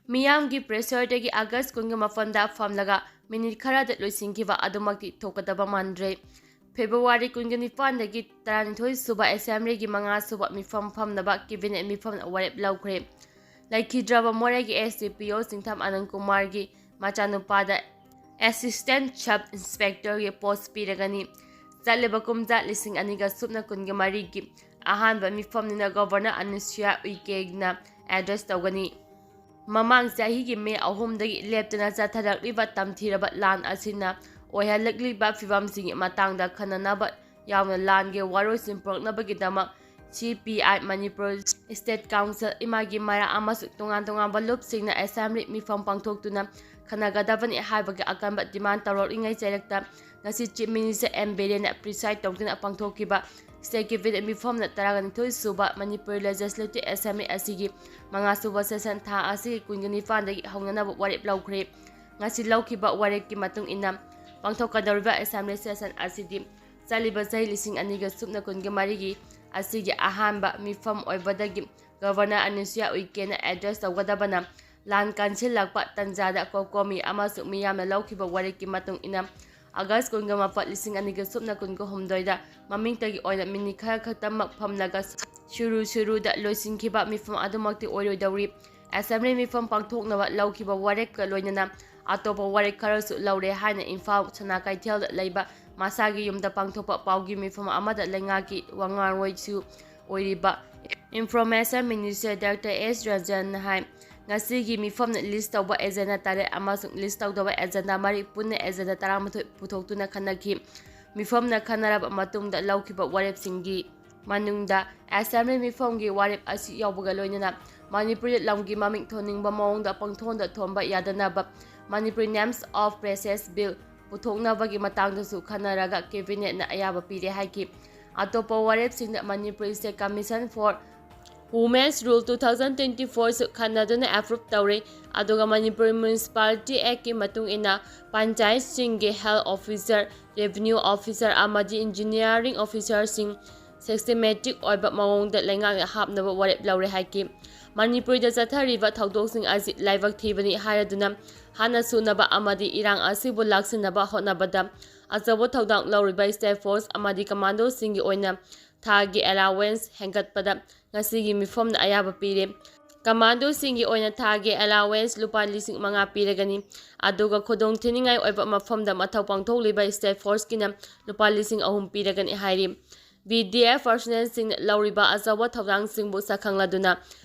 ꯃꯤꯌꯥꯝꯒꯤ ꯄ꯭ꯔꯦꯁꯔꯗꯒꯤ ꯑꯥꯒꯁ 24ꯗ ꯐꯝꯂꯒ ꯃꯤꯅꯤꯠ ꯈꯔꯗ ꯂꯣꯏꯁꯤꯟꯈꯤꯕ ꯑꯗꯨꯃꯛꯇꯤ ꯊꯣꯛꯀꯗꯕ ꯃꯥꯟꯗ꯭ꯔꯦ꯫ ꯐꯦꯕ꯭ꯔꯨꯋꯥꯔꯤ 29ꯗꯒꯤ 12ꯁꯨꯕ ꯑꯦꯁꯦꯝꯕ꯭ꯂꯤꯒꯤ 5ꯁꯨꯕ ꯃꯤꯐꯝ ꯐꯝꯅꯕ ꯀꯦꯕꯤꯅꯦꯠ ꯃꯤꯐꯝꯅ ꯋꯥꯔꯦꯞ ꯂꯧꯈ꯭ꯔꯦ꯫ ꯂꯩꯈꯤꯗ꯭ꯔꯕ ꯃꯣꯔꯦꯒꯤ ꯑꯦꯁꯗꯤꯄꯤꯑꯣ ꯆꯤꯡꯊꯥꯝ ꯑꯅꯟꯇꯀꯨꯃꯥꯔꯒꯤ ꯃꯆꯥꯅꯨꯄꯥꯗ ꯑꯦꯁꯤꯁꯇꯦꯟꯠ ꯁꯕ ꯏꯟꯁꯄꯦꯛꯇꯔꯒꯤ ꯄꯣꯁ ꯄꯤꯔꯒꯅꯤ꯫ ꯆꯠꯂꯤꯕ ꯀꯨꯝꯖꯥ 2023ꯒꯤ ꯑꯍꯥꯟꯕ ꯃꯤꯐꯝꯅꯤꯅ ꯒꯕꯔꯅꯔ ꯑꯅꯨꯁꯨꯌꯥ ꯎꯏꯀꯦꯅ ꯑꯦꯗ꯭ꯔꯦꯁ ꯇꯧꯒꯅꯤ꯫ ꯃꯃꯥꯡ ꯆꯍꯤꯒꯤ ꯃꯦ 3ꯗꯒꯤ ꯂꯦꯞꯇꯅ ꯆꯠꯊꯔꯛꯂꯤꯕ ꯇꯝꯊꯤꯔꯕ ꯂꯥꯟ ꯑꯁꯤꯅ ꯑꯣꯏꯍꯜꯂꯛꯂꯤꯕ ꯐꯤꯚꯝꯁꯤꯡꯒꯤ ꯃꯇꯥꯡꯗ ꯈꯟꯅꯅꯕ ꯌꯥꯎꯅ ꯂꯥꯟꯒꯤ ꯋꯥꯔꯣꯜꯁꯤꯡ ꯄꯨꯔꯛꯅꯕꯒꯤꯗꯃꯛ CPI ꯃꯅꯤꯄꯨꯔ ꯁ꯭ꯇꯦꯠ ꯀꯥꯎꯟꯁꯤꯜ, ꯏꯃꯥꯒꯤ ꯃꯩꯔꯥ ꯑꯃꯁꯨꯡ ꯇꯣꯉꯥꯟ-ꯇꯣꯉꯥꯟꯕ ꯂꯨꯞꯁꯤꯡꯅ ꯑꯦꯁꯦꯝꯕ꯭ꯂꯤ ꯃꯤꯐꯝ ꯄꯥꯡꯊꯣꯛꯇꯨꯅ ꯈꯟꯅꯒꯗꯕꯅꯤ ꯍꯥꯏꯕꯒꯤ ꯑꯀꯟꯕ ꯗꯤꯃꯥꯟ ꯇꯧꯔꯛꯂꯤꯉꯩ ꯆꯩꯔꯛꯇ ꯉꯁꯤ ꯆꯤꯐ ꯃꯤꯅꯤꯁꯇꯔ M. ꯕꯤꯔꯦꯟꯅ ꯄ꯭ꯔꯤꯁꯥꯏꯗ ꯇꯧꯗꯨꯅ ꯄꯥꯡꯊꯣꯛꯈꯤꯕ ꯁ꯭ꯇꯦꯠ ꯀꯦꯕꯤꯅꯦꯠ ꯃꯤꯐꯝꯅ 12ꯁꯨꯕ ꯃꯅꯤꯄꯨꯔ ꯂꯦꯖꯤꯁꯂꯦꯇꯤꯚ ꯑꯦꯁꯦꯝꯕ꯭ꯂꯤ ꯑꯁꯤꯒꯤ 5ꯁꯨꯕ ꯁꯦꯁꯟ ꯊꯥ ꯑꯁꯤꯒꯤ 29ꯗꯒꯤ ꯍꯧꯅꯅꯕ ꯋꯥꯔꯦꯞ ꯂꯧꯈ꯭ꯔꯦ꯫ ꯉꯁꯤ ꯂꯧꯈꯤꯕ ꯋꯥꯔꯦꯞꯀꯤ ꯃꯇꯨꯡ ꯏꯟꯅ ꯄꯥꯡꯊꯣꯛꯀꯗꯧꯔꯤꯕ ꯑꯦꯁꯦꯝꯕ꯭ꯂꯤ ꯁꯦꯁꯟ ꯑꯁꯤꯗꯤ ꯆꯠꯂꯤꯕ ꯆꯍꯤ 2023ꯒꯤ ꯑꯁꯤꯒꯤ ꯑꯍꯥꯟꯕ ꯃꯤꯐꯝ ꯑꯣꯏꯕꯗꯒꯤ ꯒꯕꯔꯅꯔ ꯑꯅꯨꯁꯨꯌꯥ ꯎꯏꯀꯦꯅ ꯑꯦꯗ꯭ꯔꯦꯁ ꯇꯧꯒꯗꯕꯅ ꯂꯥꯟ ꯀꯟꯁꯤꯜꯂꯛꯄ ꯇꯥꯟꯖꯥꯗ ꯀꯣꯀꯣꯃꯤ ꯑꯃꯁꯨꯡ ꯃꯤꯌꯥꯝꯅ ꯂꯧꯈꯤꯕ ꯋꯥꯔꯦꯞꯀꯤ ꯃꯇꯨꯡ ꯏꯟꯅ ꯑꯥꯒꯁ 28, 2023ꯗ ꯃꯃꯤꯡꯇꯒꯤ ꯑꯣꯏꯅ ꯃꯤꯅꯤꯠ ꯈꯔꯈꯛꯇꯃꯛ ꯐꯝꯂꯒ ꯁꯨꯔꯨ-ꯁꯨꯔꯨꯗ ꯂꯣꯏꯁꯤꯟꯈꯤꯕ ꯃꯤꯐꯝ ꯑꯗꯨꯃꯛꯇꯤ ꯑꯣꯏꯔꯣꯏꯗꯧꯔꯤ꯫ ꯑꯦꯁꯦꯝꯕ꯭ꯂꯤ ꯃꯤꯐꯝ ꯄꯥꯡꯊꯣꯛꯅꯕ ꯂꯧꯈꯤꯕ ꯋꯥꯔꯦꯞꯀ ꯂꯣꯏꯅꯅ ꯑꯇꯣꯞꯄ ꯋꯥꯔꯦꯞ ꯈꯔꯁꯨ ꯂꯧꯔꯦ ꯍꯥꯏꯅ ꯏꯝꯐꯥꯜ ꯁꯅꯥꯀꯩꯊꯦꯜꯗ ꯂꯩꯕ ꯃꯁꯥꯒꯤ ꯌꯨꯝꯗ ꯄꯥꯡꯊꯣꯛꯄ ꯄꯥꯎꯒꯤ ꯃꯤꯐꯝ ꯑꯃꯗ ꯂꯩꯉꯥꯛꯀꯤ ꯋꯥꯉꯥꯡꯂꯣꯏꯁꯨ ꯑꯣꯏꯔꯤꯕ ꯏꯟꯐꯣꯔꯃꯦꯁꯟ ꯃꯤꯅꯤꯁꯇꯔ ꯗꯥꯛꯇꯔ ꯑꯦꯁ. ꯔꯥꯖꯟꯅ ꯍꯥꯏ꯫ ꯉꯁꯤꯒꯤ ꯃꯤꯐꯝꯅ ꯂꯤꯁ꯭ꯠ ꯇꯧꯕ ꯑꯦꯖꯦꯟꯗꯥ 13 ꯑꯃꯁꯨꯡ ꯂꯤꯁ꯭ꯠ ꯇꯧꯗꯕ ꯑꯦꯖꯦꯟꯗꯥ 4 ꯄꯨꯟꯅ ꯑꯦꯖꯦꯟꯗꯥ 18 ꯄꯨꯊꯣꯛꯇꯨꯅ ꯈꯟꯅꯈꯤ꯫ ꯃꯤꯐꯝꯅ ꯈꯟꯅꯔꯕ ꯃꯇꯨꯡꯗ ꯂꯧꯈꯤꯕ ꯋꯥꯔꯦꯞꯁꯤꯡꯒꯤ ꯃꯅꯨꯡꯗ ꯑꯦꯁꯦꯝꯕ꯭ꯂꯤ ꯃꯤꯐꯝꯒꯤ ꯋꯥꯔꯦꯞ ꯑꯁꯤ ꯌꯥꯎꯕꯒ ꯂꯣꯏꯅꯅ ꯃꯅꯤꯄꯨꯔꯗ ꯂꯝꯒꯤ ꯃꯃꯤꯡ ꯊꯣꯟꯅꯤꯡꯕ ꯃꯑꯣꯡꯗ ꯄꯪꯊꯣꯟꯗ ꯊꯣꯟꯕ ꯌꯥꯗꯅꯕ Manipuri names of places bill ꯄꯨꯊꯣꯛꯅꯕꯒꯤ ꯃꯇꯥꯡꯗꯁꯨ ꯈꯟꯅꯔꯒ ꯀꯦꯕꯤꯅꯦꯠꯅ ꯑꯌꯥꯕ ꯄꯤꯔꯦ ꯍꯥꯏꯈꯤ꯫ ꯑꯇꯣꯞꯄ ꯋꯥꯔꯦꯞꯁꯤꯡꯗ Manipur state commission for women's rule 2024ꯁꯨ ꯈꯟꯅꯗꯨꯅ ꯑꯦꯄ꯭ꯔꯨꯞ ꯇꯧꯔꯦ꯫ ꯑꯗꯨꯒ ꯃꯅꯤꯄꯨꯔ ꯃ꯭ꯌꯨꯅꯤꯁꯤꯄꯥꯂꯤꯇꯤ ꯑꯦꯛꯠꯀꯤ ꯃꯇꯨꯡ ꯏꯟꯅ ꯄꯟꯆꯥꯌꯠꯁꯤꯡꯒꯤ ꯍꯦꯜꯊ ꯑꯣꯐꯤꯁꯥꯔ, ꯔꯦꯚꯤꯅ꯭ꯌꯨ ꯑꯣꯐꯤꯁꯥꯔ ꯑꯃꯗꯤ ꯏꯟꯖꯤꯅꯤꯌꯔꯤꯡ ꯑꯣꯐꯤꯁꯥꯔꯁꯤꯡ ꯁꯤꯁꯇꯦꯃꯦꯇꯤꯛ ꯑꯣꯏꯕ ꯃꯑꯣꯡꯗ ꯂꯩꯉꯥꯛꯅ ꯍꯥꯞꯅꯕ ꯋꯥꯔꯦꯞ ꯂꯧꯔꯦ ꯍꯥꯏꯈꯤ꯫ ꯃꯅꯤꯄꯨꯔꯗ ꯆꯠꯊꯔꯤꯕ ꯊꯧꯗꯣꯛꯁꯤꯡ ꯑꯁꯤ ꯂꯥꯏꯕꯛ ꯊꯤꯕꯅꯤ ꯍꯥꯏꯔꯗꯨꯅ ꯍꯟꯅ ꯁꯨꯅꯕ ꯑꯃꯗꯤ ꯏꯔꯥꯡ ꯑꯁꯤꯕꯨ ꯂꯥꯛꯁꯤꯟꯅꯕ ꯍꯣꯠꯅꯕꯗ ꯑꯆꯧꯕ ꯊꯧꯗꯥꯡ ꯂꯧꯔꯤꯕ ꯁ꯭ꯇꯦꯠ ꯐꯣꯔꯁ ꯑꯃꯗꯤ ꯀꯃꯥꯟꯗꯣꯁꯤꯡꯒꯤ ꯑꯣꯏꯅ ꯊꯥꯒꯤ ꯑꯦꯂꯥꯋꯦꯟꯁ ꯍꯦꯟꯒꯠꯄꯗ ꯉꯁꯤꯒꯤ ꯃꯤꯐꯝꯅ ꯑꯌꯥꯕ ꯄꯤꯔꯦ꯫ ꯀꯃꯥꯟꯗꯣꯁꯤꯡꯒꯤ ꯑꯣꯏꯅ ꯊꯥꯒꯤ ꯑꯦꯂꯥꯋꯦꯟꯁ ꯂꯨꯄꯥ 5,000 ꯄꯤꯔꯒꯅꯤ꯫ ꯑꯗꯨꯒ ꯈꯨꯗꯣꯡꯊꯤꯅꯤꯡꯉꯥꯏ ꯑꯣꯏꯕ ꯃꯐꯝꯗ ꯃꯊꯧ ꯄꯥꯡꯊꯣꯛꯂꯤꯕ ꯁ꯭ꯇꯦꯠ ꯐꯣꯔꯁꯀꯤꯅ ꯂꯨꯄꯥ 3,000 ꯄꯤꯔꯒꯅꯤ ꯍꯥꯏꯔꯤ꯫ BDF ꯄꯔꯁꯣꯅꯦꯜꯁꯤꯡꯅ ꯂꯧꯔꯤꯕ ꯑꯆꯧꯕ ꯊꯧꯗꯥꯡꯁꯤꯡꯕꯨ ꯁꯛꯈꯪꯂꯗꯨꯅ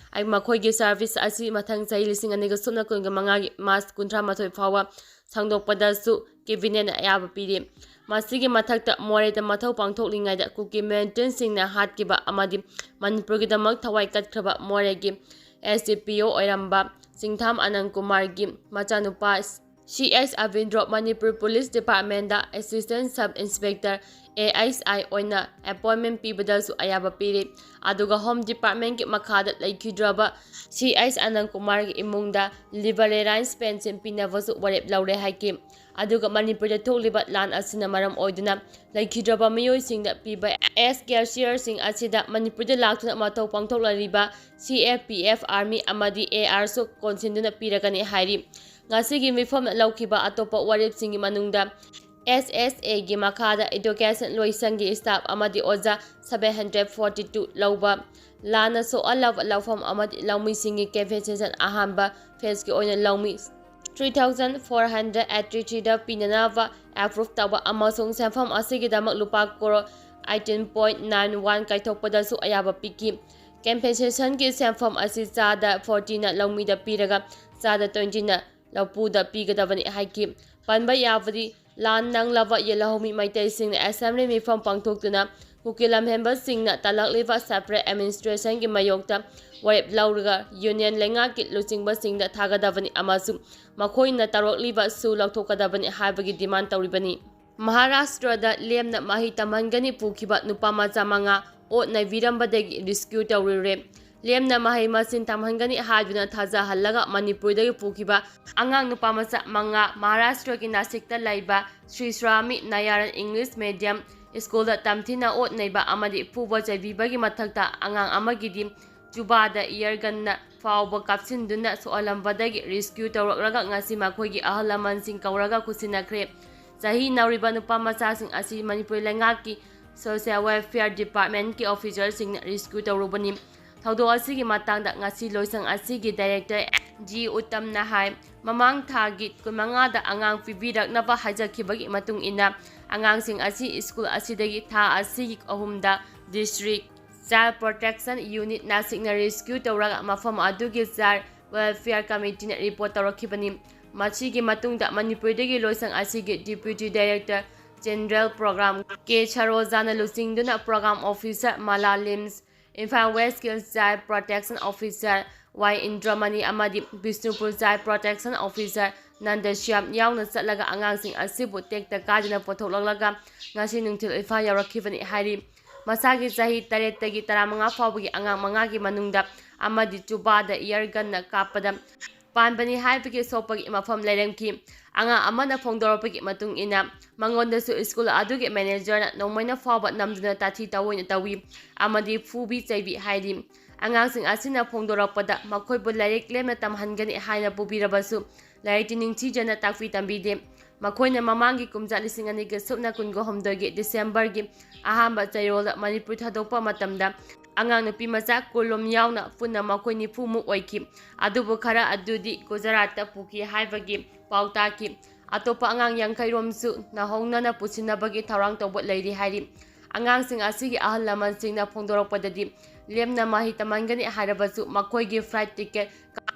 ꯃꯈꯣꯏꯒꯤ ꯁꯔꯚꯤꯁ ꯑꯁꯤ ꯃꯊꯪ ꯆꯍꯤ 2025ꯒꯤ ꯃꯥꯔꯆ 18 ꯐꯥꯎꯕ ꯁꯥꯡꯗꯣꯛꯄꯗꯁꯨ ꯀꯦꯕꯤꯅꯦꯠꯅ ꯑꯌꯥꯕ ꯄꯤꯔꯤ꯫ ꯃꯁꯤꯒꯤ ꯃꯊꯛꯇ ꯃꯣꯔꯦꯗ ꯃꯊꯧ ꯄꯥꯡꯊꯣꯛꯂꯤꯉꯩꯗ ꯀꯨꯀꯤ ꯃꯤꯂꯤꯇꯦꯟꯠꯁꯤꯡꯅ ꯍꯥꯠꯈꯤꯕ ꯑꯃꯗꯤ ꯃꯅꯤꯄꯨꯔꯒꯤꯗꯃꯛ ꯊꯋꯥꯏ ꯀꯠꯈ꯭ꯔꯕ ꯃꯣꯔꯦꯒꯤ SDPO ꯑꯣꯏꯔꯝꯕ ꯆꯤꯡꯊꯥꯝ ꯑꯅꯟꯇꯀꯨꯃꯥꯔꯒꯤ ꯃꯆꯥꯅꯨꯄꯥ CH ꯑꯕꯤꯟꯗ꯭ꯔꯣ ꯃꯅꯤꯄꯨꯔ ꯄꯨꯂꯤꯁ ꯗꯤꯄꯥꯔꯠꯃꯦꯟꯠꯗ ꯑꯦꯁꯤꯁꯇꯦꯟꯠ ꯁꯕ ꯏꯟꯁꯄꯦꯛꯇꯔ ASI ꯑꯣꯏꯅ ꯑꯦꯄꯣꯏꯟꯠꯃꯦꯟꯠ ꯄꯤꯕꯗꯁꯨ ꯑꯌꯥꯕ ꯄꯤꯔꯤ꯫ ꯑꯗꯨꯒ ꯍꯣꯝ ꯗꯤꯄꯥꯔꯠꯃꯦꯟꯠꯀꯤ ꯃꯈꯥꯗ ꯂꯩꯈꯤꯗ꯭ꯔꯕ CH ꯑꯅꯟꯇꯀꯨꯃꯥꯔꯒꯤ ꯏꯃꯨꯡꯗ ꯂꯤꯕꯔꯦꯂꯥꯏꯖ ꯄꯦꯟꯁꯟ ꯄꯤꯅꯕꯁꯨ ꯋꯥꯔꯦꯞ ꯂꯧꯔꯦ ꯍꯥꯏꯈꯤ꯫ ꯑꯗꯨꯒ ꯃꯅꯤꯄꯨꯔꯗ ꯊꯣꯛꯂꯤꯕ ꯂꯥꯟ ꯑꯁꯤꯅ ꯃꯔꯝ ꯑꯣꯏꯗꯨꯅ ꯂꯩꯈꯤꯗ꯭ꯔꯕ ꯃꯤꯑꯣꯏꯁꯤꯡꯗ ꯄꯤꯕ ꯑꯦꯛꯁ ꯒ꯭ꯔꯦꯁꯤꯌꯔꯁꯤꯡ ꯑꯁꯤꯗ ꯃꯅꯤꯄꯨꯔꯗ ꯂꯥꯛꯇꯨꯅ ꯃꯊꯧ ꯄꯥꯡꯊꯣꯛꯂꯤꯕ CFPF ꯑꯥꯔꯃꯤ ꯑꯃꯗꯤ ARꯁꯨ ꯀꯣꯟꯁꯤꯟꯗꯨꯅ ꯄꯤꯔꯒꯅꯤ ꯍꯥꯏꯔꯤ꯫ ꯉꯁꯤꯒꯤ ꯃꯤꯐꯝꯅ ꯂꯧꯈꯤꯕ ꯑꯇꯣꯞꯄ ꯋꯥꯔꯦꯞꯁꯤꯡꯒꯤ ꯃꯅꯨꯡꯗ SSAꯒꯤ ꯃꯈꯥꯗ ꯑꯦꯗꯨꯀꯦꯁꯟ ꯂꯣꯏꯁꯪꯒꯤ ꯁ꯭ꯇꯥꯐ ꯑꯃꯗꯤ ꯑꯣꯖꯥ 742 ꯂꯧꯕ, ꯂꯥꯟꯅ ꯁꯣꯛꯍꯜꯂꯕ ꯂꯧꯐꯝ ꯑꯃꯗꯤ ꯂꯧꯃꯤꯁꯤꯡꯒꯤ ꯀꯝꯄꯦꯟꯁꯦꯁꯟ ꯑꯍꯥꯟꯕ ꯐꯦꯖꯒꯤ ꯑꯣꯏꯅ ꯂꯧꯃꯤ 3,483ꯗ ꯄꯤꯅꯅꯕ ꯑꯦꯄ꯭ꯔꯨꯞ ꯇꯧꯕ ꯑꯃꯁꯨꯡ ꯁꯦꯟꯐꯝ ꯑꯁꯤꯒꯤꯗꯃꯛ ꯂꯨꯄꯥ ꯀꯔꯣꯔ 18.91 ꯀꯥꯏꯊꯣꯛꯄꯗꯁꯨ ꯑꯌꯥꯕ ꯄꯤꯈꯤ꯫ ꯀꯝꯄꯦꯟꯁꯦꯁꯟꯒꯤ ꯁꯦꯟꯐꯝ ꯑꯁꯤ ꯆꯥꯗ 40ꯅ ꯂꯧꯃꯤꯗ ꯄꯤꯔꯒ ꯆꯥꯗ 20ꯅ ꯂꯧꯄꯨꯗ ꯄꯤꯒꯗꯕꯅꯤ ꯍꯥꯏꯈꯤ꯫ ꯄꯟꯕ ꯌꯥꯕꯗꯤ ꯂꯥꯟ ꯅꯪꯂꯕ ꯌꯦꯜꯍꯧꯃꯤ ꯃꯩꯇꯩꯁꯤꯡꯅ ꯑꯦꯁꯦꯝꯕ꯭ꯂꯤ ꯃꯤꯐꯝ ꯄꯥꯡꯊꯣꯛꯇꯨꯅ ꯀꯨꯀꯤ ꯂꯝꯍꯦꯟꯕꯁꯤꯡꯅ ꯇꯥꯜꯂꯛꯂꯤꯕ ꯁꯦꯄꯔꯦꯠ ꯑꯦꯗꯃꯤꯅꯤꯁꯇ꯭ꯔꯦꯁꯟꯒꯤ ꯃꯥꯌꯣꯛꯇ ꯋꯥꯔꯦꯞ ꯂꯧꯔꯒ ꯌꯨꯅꯤꯌꯟ ꯂꯩꯉꯥꯛꯀꯤ ꯂꯨꯆꯤꯡꯕꯁꯤꯡꯗ ꯊꯥꯒꯗꯕꯅꯤ ꯑꯃꯁꯨꯡ ꯃꯈꯣꯏꯅ ꯇꯧꯔꯛꯂꯤꯕ ꯁꯨ ꯂꯧꯊꯣꯛꯀꯗꯕꯅꯤ ꯍꯥꯏꯕꯒꯤ ꯗꯤꯃꯥꯟ ꯇꯧꯔꯤꯕꯅꯤ꯫ ꯃꯍꯥꯔꯥꯁꯇ꯭ꯔꯗ ꯂꯦꯝꯅ ꯃꯍꯩ ꯇꯝꯍꯟꯒꯅꯤ ꯄꯨꯈꯤꯕ ꯅꯨꯄꯥꯃꯆꯥ 5 ꯑꯣꯠ-ꯅꯩꯕꯤꯔꯝꯕꯗꯒꯤ ꯔꯦꯁꯀ꯭ꯌꯨ ꯇꯧꯔꯨꯔꯦ꯫ ꯂꯦꯝꯅ ꯃꯍꯩ ꯃꯁꯤꯡ ꯇꯝꯍꯟꯒꯅꯤ ꯍꯥꯏꯗꯨꯅ ꯊꯥꯖꯍꯜꯂꯒ ꯃꯅꯤꯄꯨꯔꯗꯒꯤ ꯄꯨꯈꯤꯕ ꯑꯉꯥꯡ ꯅꯨꯄꯥꯃꯆꯥ 5 ꯃꯍꯥꯔꯥꯁꯇ꯭ꯔꯒꯤ ꯅꯥꯁꯤꯛꯇ ꯂꯩꯕ ꯁ꯭ꯔꯤ ꯁ꯭ꯋꯥꯃꯤ ꯅꯥꯌꯥꯔꯟ ꯏꯪꯂꯤꯁ ꯃꯤꯗꯤꯌꯝ ꯁ꯭ꯀꯨꯜꯗ ꯇꯝꯊꯤꯅ ꯑꯣꯠ-ꯅꯩꯕ ꯑꯃꯗꯤ ꯐꯨꯕ ꯆꯩꯕꯤꯕꯒꯤ ꯃꯊꯛꯇ ꯑꯉꯥꯡ ꯑꯃꯒꯤꯗꯤ ꯖꯨꯕꯥꯗ ꯏꯌꯔꯒꯟꯅ ꯐꯥꯎꯕ ꯀꯥꯞꯁꯤꯟꯗꯨꯅ ꯁꯣꯛꯍꯜꯂꯝꯕꯗꯒꯤ ꯔꯤꯁꯀ꯭ꯌꯨ ꯇꯧꯔꯛꯂꯒ ꯉꯁꯤ ꯃꯈꯣꯏꯒꯤ ꯑꯍꯜ ꯂꯃꯟꯁꯤꯡ ꯀꯧꯔꯒ ꯈꯨꯠꯁꯤꯟꯅꯈ꯭ꯔꯦ꯫ ꯆꯍꯤ ꯅꯧꯔꯤꯕ ꯅꯨꯄꯥ ꯃꯆꯥꯁꯤꯡ ꯑꯁꯤ ꯃꯅꯤꯄꯨꯔ ꯂꯩꯉꯥꯛꯀꯤ ꯁꯣꯁꯤꯌꯦꯜ ꯋꯦꯜꯐꯦꯌꯔ ꯗꯤꯄꯥꯔꯠꯃꯦꯟꯠꯀꯤ ꯑꯣꯐꯤꯁꯔꯁꯤꯡꯅ ꯔꯤꯁꯀ꯭ꯌꯨ ꯇꯧꯔꯨꯕꯅꯤ꯫ ꯊꯧꯗꯣꯛ ꯑꯁꯤꯒꯤ ꯃꯇꯥꯡꯗ ꯉꯁꯤ ꯂꯣꯏꯁꯪ ꯑꯁꯤꯒꯤ ꯗꯥꯏꯔꯦꯛꯇꯔ ꯖꯤ ꯎꯠꯇꯝꯅ ꯍꯥꯏ ꯃꯃꯥꯡ ꯊꯥꯒꯤ 15ꯗ ꯑꯉꯥꯡ ꯄꯤꯕꯤꯔꯛꯅꯕ ꯍꯥꯏꯖꯈꯤꯕꯒꯤ ꯃꯇꯨꯡ ꯏꯟꯅ ꯑꯉꯥꯡꯁꯤꯡ ꯑꯁꯤ ꯁ꯭ꯀꯨꯜ ꯑꯁꯤꯗꯒꯤ ꯊꯥ ꯑꯁꯤꯒꯤ 3ꯗ ꯗꯤꯁꯇ꯭ꯔꯤꯛ ꯆꯥꯏꯜ ꯄ꯭ꯔꯣꯇꯦꯛꯁꯟ ꯌꯨꯅꯤꯠ ꯅꯥꯁꯤꯛꯅ ꯔꯤꯁꯀ꯭ꯌꯨ ꯇꯧꯔꯒ ꯃꯐꯝ ꯑꯗꯨꯒꯤ ꯆꯥꯏꯜ ꯋꯦꯜꯐꯦꯌꯔ ꯀꯃꯤꯇꯤꯅ ꯔꯤꯄꯣꯔꯠ ꯇꯧꯔꯛꯈꯤꯕꯅꯤ꯫ ꯃꯁꯤꯒꯤ ꯃꯇꯨꯡꯗ ꯃꯅꯤꯄꯨꯔꯗꯒꯤ ꯂꯣꯏꯁꯪ ꯑꯁꯤꯒꯤ deputy director general programme K ꯁꯔꯣꯖꯥꯅ ꯂꯨꯆꯤꯡꯗꯨꯅ ꯄ꯭ꯔꯣꯒ꯭ꯔꯥꯝ ꯑꯣꯐꯤꯁꯔ ꯃꯥꯂꯥ ꯂꯤꯝꯁ, ꯏꯝꯐꯥꯜ ꯋꯦꯁꯀꯤ child protection officer Y Indramani ꯑꯃꯗꯤ Bishnupur child protection officer Nandashyam ꯌꯥꯎꯅ ꯆꯠꯂꯒ ꯑꯉꯥꯡꯁꯤꯡ ꯑꯁꯤꯕꯨ ꯇꯦꯛꯇ ꯀꯥꯏꯗꯅ ꯄꯨꯊꯣꯛꯂꯛꯂꯒ ꯉꯁꯤ ꯅꯨꯡꯊꯤꯜ ꯏꯝꯐꯥꯜ ꯌꯧꯔꯛꯈꯤꯕꯅꯤ ꯍꯥꯏꯔꯤ꯫ ꯃꯁꯥꯒꯤ ꯆꯍꯤ 8ꯇꯒꯤ 15 ꯐꯥꯎꯕꯒꯤ ꯑꯉꯥꯡ 5ꯒꯤ ꯃꯅꯨꯡꯗ ꯑꯃꯗꯤ ꯆꯨꯕꯥꯗ ꯏꯌꯔ ꯒꯟꯅ ꯀꯥꯞꯄꯗ ꯄꯥꯟꯕꯅꯤ ꯍꯥꯏꯕꯒꯤ ꯁꯣꯛꯄꯒꯤ ꯃꯐꯝ ꯂꯩꯔꯝꯈꯤ꯫ ꯑꯉꯥꯡ ꯑꯃꯅ ꯐꯣꯡꯗꯣꯔꯛꯄꯒꯤ ꯃꯇꯨꯡ ꯏꯟꯅ ꯃꯉꯣꯟꯗꯁꯨ ꯁ꯭ꯀꯨꯜ ꯑꯗꯨꯒꯤ ꯃꯦꯅꯦꯖꯔꯅ ꯅꯣꯡꯃꯩꯅ ꯐꯥꯎꯕ ꯅꯝꯗꯨꯅ ꯇꯥꯊꯤ ꯇꯥꯑꯣꯏꯅ ꯇꯧꯏ ꯑꯃꯗꯤ ꯐꯨꯕꯤ ꯆꯩꯕꯤ ꯍꯥꯏꯔꯤ꯫ ꯑꯉꯥꯡꯁꯤꯡ ꯑꯁꯤꯅ ꯐꯣꯡꯗꯣꯔꯛꯄꯗ ꯃꯈꯣꯏꯕꯨ ꯂꯥꯏꯔꯤꯛ ꯂꯦꯝꯅ ꯇꯝꯍꯟꯒꯅꯤ ꯍꯥꯏꯅ ꯄꯨꯕꯤꯔꯕꯁꯨ ꯂꯥꯏꯔꯤꯛꯇꯤ ꯅꯤꯡꯊꯤꯖꯅ ꯇꯥꯛꯄꯤ ꯇꯝꯕꯤꯗꯦ꯫ ꯃꯈꯣꯏꯅ ꯃꯃꯥꯡꯒꯤ ꯀꯨꯝꯖꯥ 2019ꯒꯤ ꯗꯤꯁꯦꯝꯕꯔꯒꯤ ꯑꯍꯥꯟꯕ ꯆꯌꯣꯜꯗ ꯃꯅꯤꯄꯨꯔ ꯊꯥꯗꯣꯛꯄ ꯃꯇꯝꯗ ꯑꯉꯥꯡ ꯅꯨꯄꯤ ꯃꯆꯥ ꯀꯨꯟꯂꯣꯝ ꯌꯥꯎꯅ ꯄꯨꯟꯅ ꯃꯈꯣꯏ 90ꯃꯨꯛ ꯑꯣꯏꯈꯤ꯫ ꯑꯗꯨꯕꯨ ꯈꯔ ꯑꯗꯨꯗꯤ ꯒꯨꯖꯔꯥꯠꯇ ꯄꯨꯈꯤ ꯍꯥꯏꯕꯒꯤ ꯄꯥꯎ ꯇꯥꯈꯤ꯫ ꯑꯇꯣꯞꯄ ꯑꯉꯥꯡ 50ꯔꯣꯝꯁꯨ ꯅꯧꯍꯧꯅꯅ ꯄꯨꯁꯤꯟꯅꯕꯒꯤ ꯊꯧꯔꯥꯡ ꯇꯧꯕ ꯂꯩꯔꯤ ꯍꯥꯏꯔꯤ꯫ ꯑꯉꯥꯡꯁꯤꯡ ꯑꯁꯤꯒꯤ ꯑꯍꯜ ꯂꯃꯟꯁꯤꯡꯅ ꯐꯣꯡꯗꯣꯔꯛꯄꯗꯗꯤ ꯂꯦꯝꯅ ꯃꯍꯩ ꯇꯝꯍꯟꯒꯅꯤ ꯍꯥꯏꯔꯕꯁꯨ ꯃꯈꯣꯏꯒꯤ ꯐ꯭ꯂꯥꯏꯠ ꯇꯤꯀꯦꯠ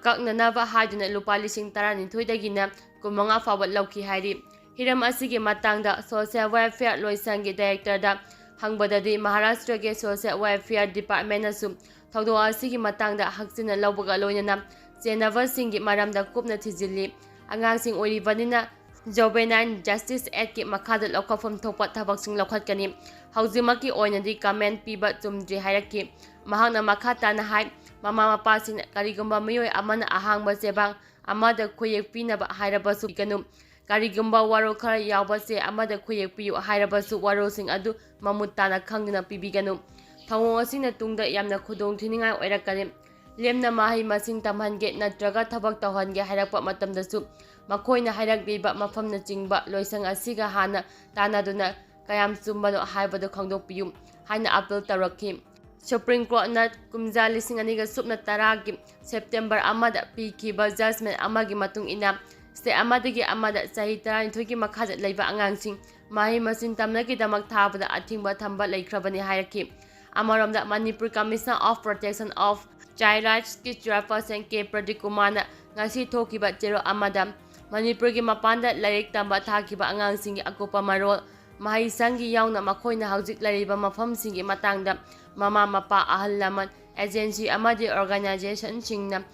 ꯀꯛꯅꯅꯕ ꯍꯥꯏꯗꯨꯅ ꯂꯨꯄꯥ 12,ꯗꯒꯤꯅ 15 ꯐꯥꯎꯕ ꯂꯧꯈꯤ ꯍꯥꯏꯔꯤ꯫ ꯍꯤꯔꯝ ꯑꯁꯤꯒꯤ ꯃꯇꯥꯡꯗ ꯁꯣꯁꯤꯌꯦꯜ ꯋꯦꯜꯐꯦꯌꯔ ꯂꯣꯏꯁꯪꯒꯤ ꯗꯥꯏꯔꯦꯛꯇꯔꯗ ꯍꯪꯕꯗꯗꯤ ꯃꯍꯥꯔꯥꯁꯇ꯭ꯔꯒꯤ ꯁꯣꯁꯤꯌꯦꯜ ꯋꯦꯜꯐꯦꯌꯔ ꯗꯤꯄꯥꯔꯠꯃꯦꯟꯠꯅꯁꯨ ꯊꯧꯗꯣꯛ ꯑꯁꯤꯒꯤ ꯃꯇꯥꯡꯗ ꯍꯛꯆꯤꯟꯅ ꯂꯧꯕꯒ ꯂꯣꯏꯅꯅ ꯆꯦꯟꯅꯕꯁꯤꯡꯒꯤ ꯃꯔꯝꯗ ꯀꯨꯞꯅ ꯊꯤꯖꯤꯜꯂꯤ꯫ ꯑꯉꯥꯡꯁꯤꯡ ꯑꯣꯏꯔꯤꯕꯅꯤꯅ ꯖꯨꯚꯦꯅꯥꯏꯜ ꯖꯁꯇꯤꯁ ꯑꯦꯛꯠꯀꯤ ꯃꯈꯥꯗ ꯂꯧꯈꯠꯐꯝ ꯊꯣꯛꯄ ꯊꯕꯛꯁꯤꯡ ꯂꯧꯈꯠꯀꯅꯤ꯫ ꯍꯧꯖꯤꯛꯃꯛꯀꯤ ꯑꯣꯏꯅꯗꯤ ꯀꯃꯦꯟꯠ ꯄꯤꯕ ꯆꯨꯝꯗ꯭ꯔꯤ ꯍꯥꯏꯔꯛꯈꯤ꯫ ꯃꯍꯥꯛꯅ ꯃꯈꯥ ꯇꯥꯅ ꯍꯥꯏ ꯃꯃꯥ ꯃꯄꯥꯁꯤꯡꯅ ꯀꯔꯤꯒꯨꯝꯕ ꯃꯤꯑꯣꯏ ꯑꯃꯅ ꯑꯍꯥꯡꯕ ꯆꯦꯕꯥꯡ ꯑꯃꯗ ꯈꯨꯌꯦꯛ ꯄꯤꯅꯕ ꯍꯥꯏꯔꯕꯁꯨ ꯄꯤꯒꯅꯨ꯫ ꯀꯔꯤꯒꯨꯝꯕ ꯋꯥꯔꯣꯜ ꯈꯔ ꯌꯥꯎꯕ ꯆꯦ ꯑꯃꯗ ꯈꯨꯌꯦꯛ ꯄꯤꯌꯨ ꯍꯥꯏꯔꯕꯁꯨ ꯋꯥꯔꯣꯜꯁꯤꯡ ꯑꯗꯨ ꯃꯃꯨꯠ ꯇꯥꯅ ꯈꯪꯗꯨꯅ ꯄꯤꯕꯤꯒꯅꯨ꯫ ꯊꯧꯑꯣꯡ ꯑꯁꯤꯅ ꯇꯨꯡꯗ ꯌꯥꯝꯅ ꯈꯨꯗꯣꯡꯊꯤꯅꯤꯡꯉꯥꯏ ꯑꯣꯏꯔꯛꯀꯅꯤ꯫ ꯂꯦꯝꯅ ꯃꯍꯩ ꯃꯁꯤꯡ ꯇꯝꯍꯟꯒꯦ ꯅꯠꯇ꯭ꯔꯒ ꯊꯕꯛ ꯇꯧꯍꯟꯒꯦ ꯍꯥꯏꯔꯛꯄ ꯃꯇꯝꯗꯁꯨ ꯃꯈꯣꯏꯅ ꯍꯥꯏꯔꯛꯂꯤꯕ ꯃꯐꯝꯅꯆꯤꯡꯕ ꯂꯣꯏꯁꯪ ꯑꯁꯤꯒ ꯍꯥꯟꯅ ꯇꯥꯟꯅꯗꯨꯅ ꯀꯌꯥꯝ ꯆꯨꯝꯕꯅꯣ ꯍꯥꯏꯕꯗꯨ ꯈꯪꯗꯣꯛꯄꯤꯌꯨ ꯍꯥꯏꯅ ꯑꯄꯤꯜ ꯇꯧꯔꯛꯈꯤ꯫ ꯁꯨꯄ꯭ꯔꯤꯝ ꯀꯣꯔꯠꯅ ꯀꯨꯝꯖꯥ 2010ꯒꯤ ꯁꯦꯞꯇꯦꯝꯕꯔ 1ꯗ ꯄꯤꯈꯤꯕ ꯖꯖꯃꯦꯟꯠ ꯑꯃꯒꯤ ꯃꯇꯨꯡ ꯏꯟꯅ ꯁ꯭ꯇꯦꯠ ꯑꯃꯗꯒꯤ ꯑꯃꯗ ꯆꯍꯤ 12ꯒꯤ ꯃꯈꯥꯗ ꯂꯩꯕ ꯑꯉꯥꯡꯁꯤꯡ ꯃꯍꯩ ꯃꯁꯤꯡ ꯇꯝꯅꯕꯒꯤꯗꯃꯛ ꯊꯥꯕꯗ ꯑꯊꯤꯡꯕ ꯊꯝꯕ ꯂꯩꯈ꯭ꯔꯕꯅꯤ ꯍꯥꯏꯔꯛꯈꯤ꯫ ꯑꯃꯔꯣꯝꯗ Manipur commission of protection of child ꯔꯥꯏꯠꯁꯀꯤ ꯆꯦꯌꯔꯄꯔꯁꯟ ꯀꯦ ꯄ꯭ꯔꯗꯤꯞ ꯀꯨꯃꯥꯔꯅ ꯉꯁꯤ ꯊꯣꯛꯈꯤꯕ ꯆꯦꯔꯣꯜ ꯑꯃꯗ ꯃꯅꯤꯄꯨꯔꯒꯤ ꯃꯄꯥꯟꯗ ꯂꯥꯏꯔꯤꯛ ꯇꯝꯕ ꯊꯥꯈꯤꯕ ꯑꯉꯥꯡꯁꯤꯡꯒꯤ ꯑꯀꯨꯞꯄ ꯃꯔꯣꯜ, ꯃꯍꯩꯁꯪꯒꯤ ꯌꯥꯎꯅ ꯃꯈꯣꯏꯅ ꯍꯧꯖꯤꯛ ꯂꯩꯔꯤꯕ ꯃꯐꯝꯁꯤꯡꯒꯤ ꯃꯇꯥꯡꯗ ꯃꯃꯥ ꯃꯄꯥ, ꯑꯍꯜ ꯂꯃꯟ, ꯑꯦꯖꯦꯟꯁꯤ ꯑꯃꯗꯤ ꯑꯣꯔꯒꯅꯥꯏꯖꯦꯁꯟꯁꯤꯡꯅ